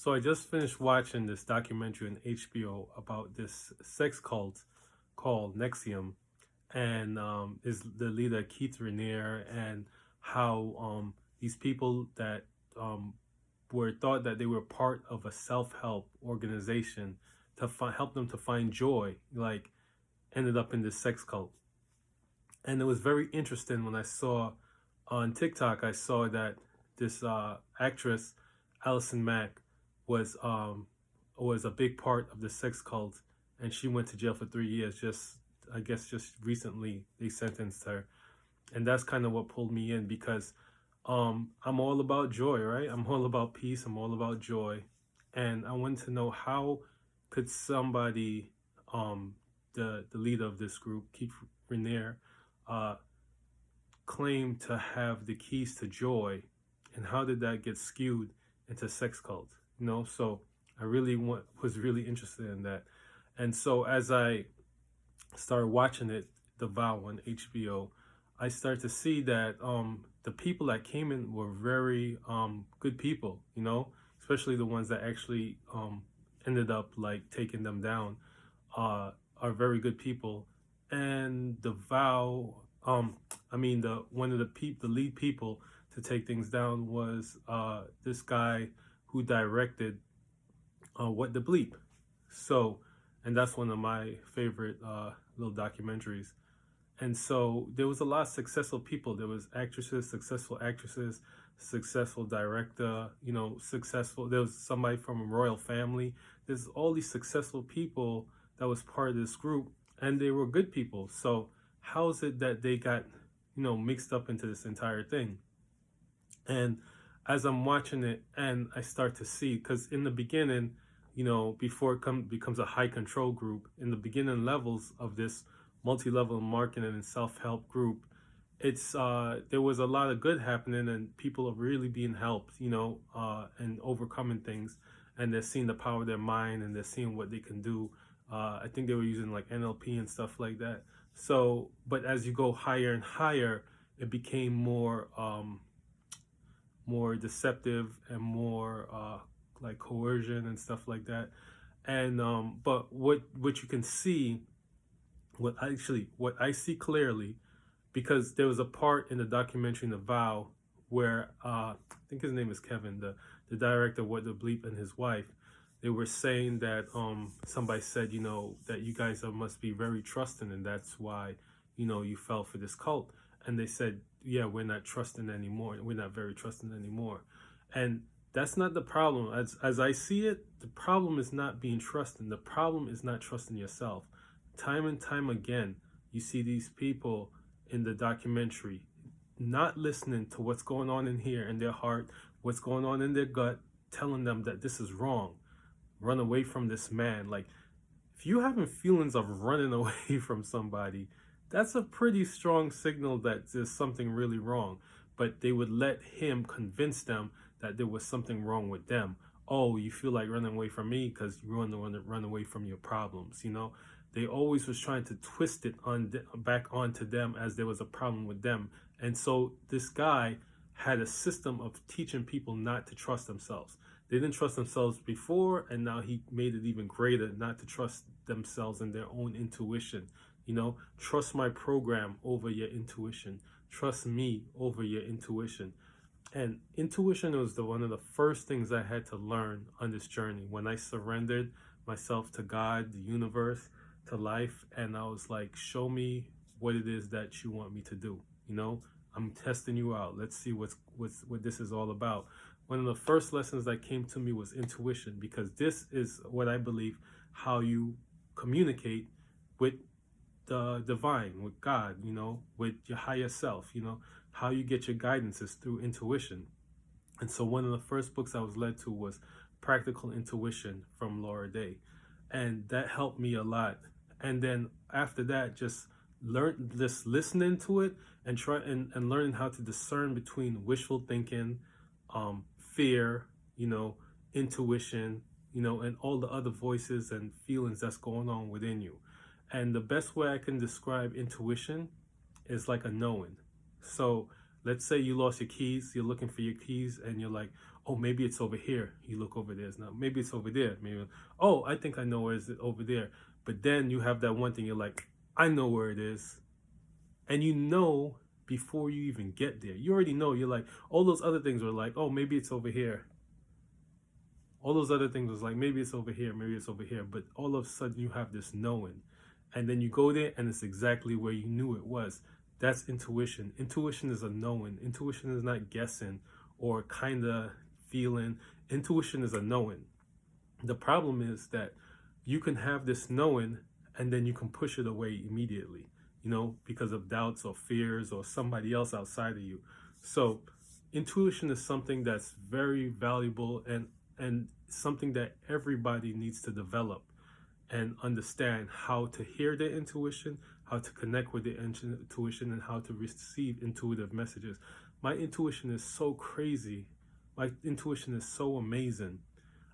So I just finished watching this documentary on HBO about this sex cult called NXIVM, and is the leader Keith Raniere, and how these people that were thought that they were part of a self-help organization to help them to find joy, like ended up in this sex cult. And it was very interesting when I saw on TikTok, I saw that this actress Allison Mack was was a big part of the sex cult, and she went to jail for 3 years. Just I guess just recently they sentenced her, and that's kind of what pulled me in, because I'm all about joy, right? I'm all about peace. I'm all about joy, and I wanted to know how could somebody, the leader of this group, Keith Raniere, uh, claim to have the keys to joy, and how did that get skewed into sex cult? So I really was really interested in that, and so as I started watching it, The Vow on HBO, I started to see that the people that came in were very good people, especially the ones that actually ended up like taking them down, are very good people. And The Vow, the one of the lead people to take things down was this guy who directed What the Bleep. So, and that's one of my favorite little documentaries. And so there was a lot of successful people. There was successful actresses, successful director, successful. There was somebody from a royal family. There's all these successful people that was part of this group, and they were good people. So how is it that they got, mixed up into this entire thing? And as I'm watching it, and I start to see, because in the beginning, before it becomes a high control group, in the beginning levels of this multi-level marketing and self-help group, it's there was a lot of good happening, and people are really being helped, and overcoming things, and they're seeing the power of their mind, and they're seeing what they can do. I think they were using like NLP and stuff like that. So, but as you go higher and higher, it became more deceptive and more like coercion and stuff like that. And but what you can see, what I see clearly, because there was a part in the documentary in The Vow where I think his name is Kevin, the director of What the Bleep, and his wife, they were saying that somebody said, that you guys must be very trusting, and that's why, you fell for this cult. And they said, yeah, we're not trusting anymore. We're not very trusting anymore. And that's not the problem. As I see it, the problem is not being trusting. The problem is not trusting yourself. Time and time again, you see these people in the documentary not listening to what's going on in here in their heart, what's going on in their gut, telling them that this is wrong. Run away from this man. Like, if you're having feelings of running away from somebody, that's a pretty strong signal that there's something really wrong. But they would let him convince them that there was something wrong with them. Oh, you feel like running away from me because you want to run away from your problems, They always was trying to twist it back onto them, as there was a problem with them. And so this guy had a system of teaching people not to trust themselves. They didn't trust themselves before, and now he made it even greater not to trust themselves and their own intuition. Trust my program over your intuition. Trust me over your intuition. And intuition was one of the first things I had to learn on this journey, when I surrendered myself to God, the universe, to life, and I was like, show me what it is that you want me to do. I'm testing you out. Let's see what this is all about. One of the first lessons that came to me was intuition, because this is what I believe how you communicate with the divine, with God, with your higher self, how you get your guidance is through intuition. And so one of the first books I was led to was Practical Intuition from Laura Day. And that helped me a lot. And then after that, just listening to it and learning how to discern between wishful thinking, fear, intuition, and all the other voices and feelings that's going on within you. And the best way I can describe intuition is like a knowing. So let's say you lost your keys, you're looking for your keys, and you're like, oh, maybe it's over here. You look over there. It's not. Maybe it's over there. Maybe, oh, I think I know where it's over there. But then you have that one thing. You're like, I know where it is. And you know before you even get there. You already know. You're like, all those other things were like, oh, maybe it's over here. All those other things was like, maybe it's over here. Maybe it's over here. But all of a sudden you have this knowing. And then you go there and it's exactly where you knew it was. That's intuition. Intuition is a knowing. Intuition is not guessing or kind of feeling. Intuition is a knowing. The problem is that you can have this knowing and then you can push it away immediately, you know, because of doubts or fears or somebody else outside of you. So intuition is something that's very valuable and something that everybody needs to develop and understand how to hear their intuition, how to connect with their intuition, and how to receive intuitive messages. My intuition is so crazy. My intuition is so amazing.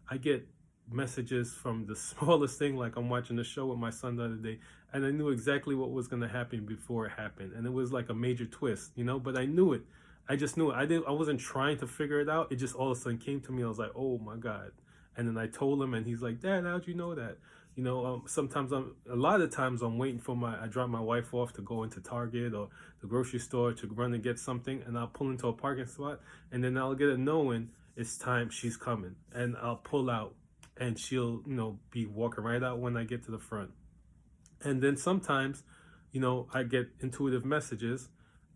I get messages from the smallest thing, like I'm watching a show with my son the other day, and I knew exactly what was going to happen before it happened. And it was like a major twist, you know, but I knew it. I just knew it. I wasn't trying to figure it out. It just all of a sudden came to me. I was like, oh my God. And then I told him, and he's like, Dad, how'd you know that? You know, a lot of times I'm waiting for I drop my wife off to go into Target or the grocery store to run and get something, and I'll pull into a parking spot, and then I'll get a knowing it's time, she's coming, and I'll pull out, and she'll, you know, be walking right out when I get to the front. And then sometimes, you know, I get intuitive messages,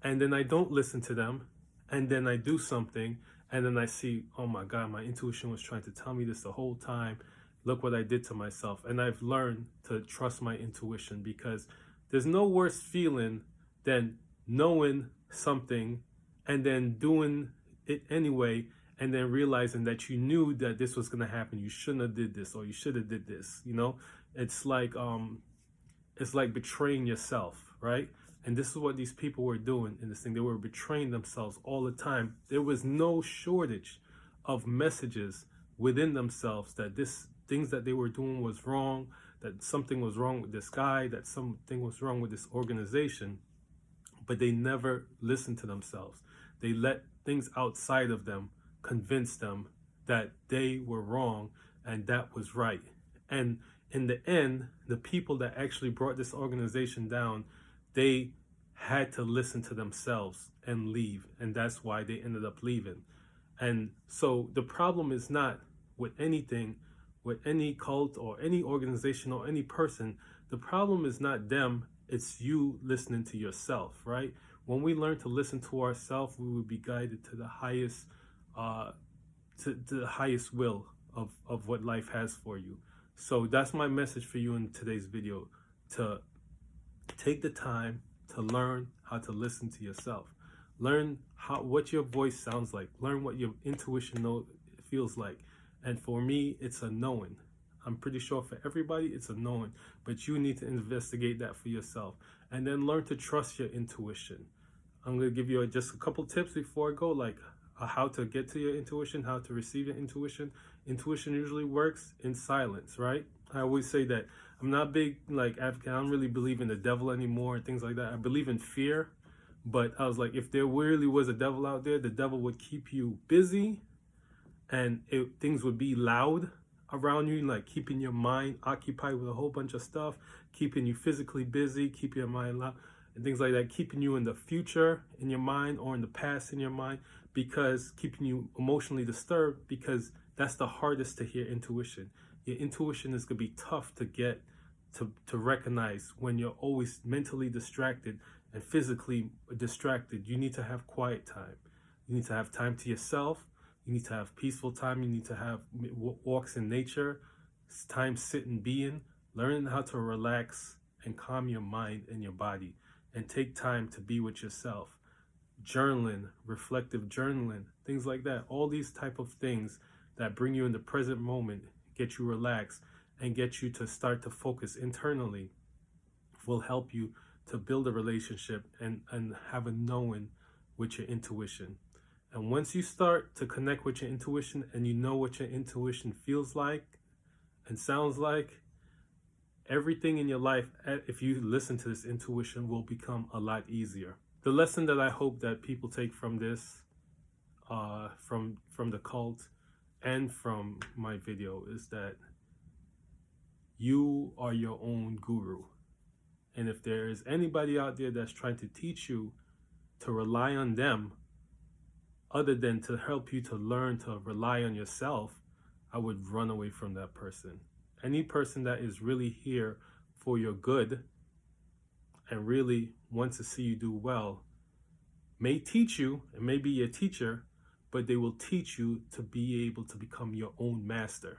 and then I don't listen to them, and then I do something, and then I see, oh my God, my intuition was trying to tell me this the whole time. Look what I did to myself. And I've learned to trust my intuition, because there's no worse feeling than knowing something and then doing it anyway, and then realizing that you knew that this was going to happen. You shouldn't have did this, or you should have did this. You know, it's like betraying yourself, right? And this is what these people were doing in this thing. They were betraying themselves all the time. There was no shortage of messages within themselves that things that they were doing was wrong, that something was wrong with this guy, that something was wrong with this organization, but they never listened to themselves. They let things outside of them convince them that they were wrong and that was right. And in the end, the people that actually brought this organization down, they had to listen to themselves and leave. And that's why they ended up leaving. And so the problem is not with anything, with any cult or any organization or any person. The problem is not them, it's you listening to yourself, right? When we learn to listen to ourselves, we will be guided to the highest will of what life has for you. So that's my message for you in today's video, to take the time to learn how to listen to yourself. Learn what your voice sounds like. Learn what your intuition feels like. And for me, it's a knowing. I'm pretty sure for everybody, it's a knowing. But you need to investigate that for yourself. And then learn to trust your intuition. I'm going to give you just a couple tips before I go, like how to get to your intuition, how to receive your intuition. Intuition usually works in silence, right? I always say that I'm not big, like, I don't really believe in the devil anymore and things like that. I believe in fear. But I was like, if there really was a devil out there, the devil would keep you busy, and things would be loud around you, like keeping your mind occupied with a whole bunch of stuff, keeping you physically busy, keeping your mind loud, and things like that, keeping you in the future in your mind or in the past in your mind, because keeping you emotionally disturbed, because that's the hardest to hear intuition. Your intuition is going to be tough to get to recognize when you're always mentally distracted and physically distracted. You need to have quiet time. You need to have time to yourself. You need to have peaceful time. You need to have walks in nature, time sitting, being, learning how to relax and calm your mind and your body, and take time to be with yourself. Journaling, reflective journaling, things like that. All these type of things that bring you in the present moment, get you relaxed, and get you to start to focus internally will help you to build a relationship and have a knowing with your intuition. And once you start to connect with your intuition and you know what your intuition feels like and sounds like, everything in your life, if you listen to this intuition, will become a lot easier. The lesson that I hope that people take from this from the cult and from my video is that you are your own guru. And if there is anybody out there that's trying to teach you to rely on them other than to help you to learn to rely on yourself, I would run away from that person. Any person that is really here for your good and really wants to see you do well may teach you and may be your teacher, but they will teach you to be able to become your own master.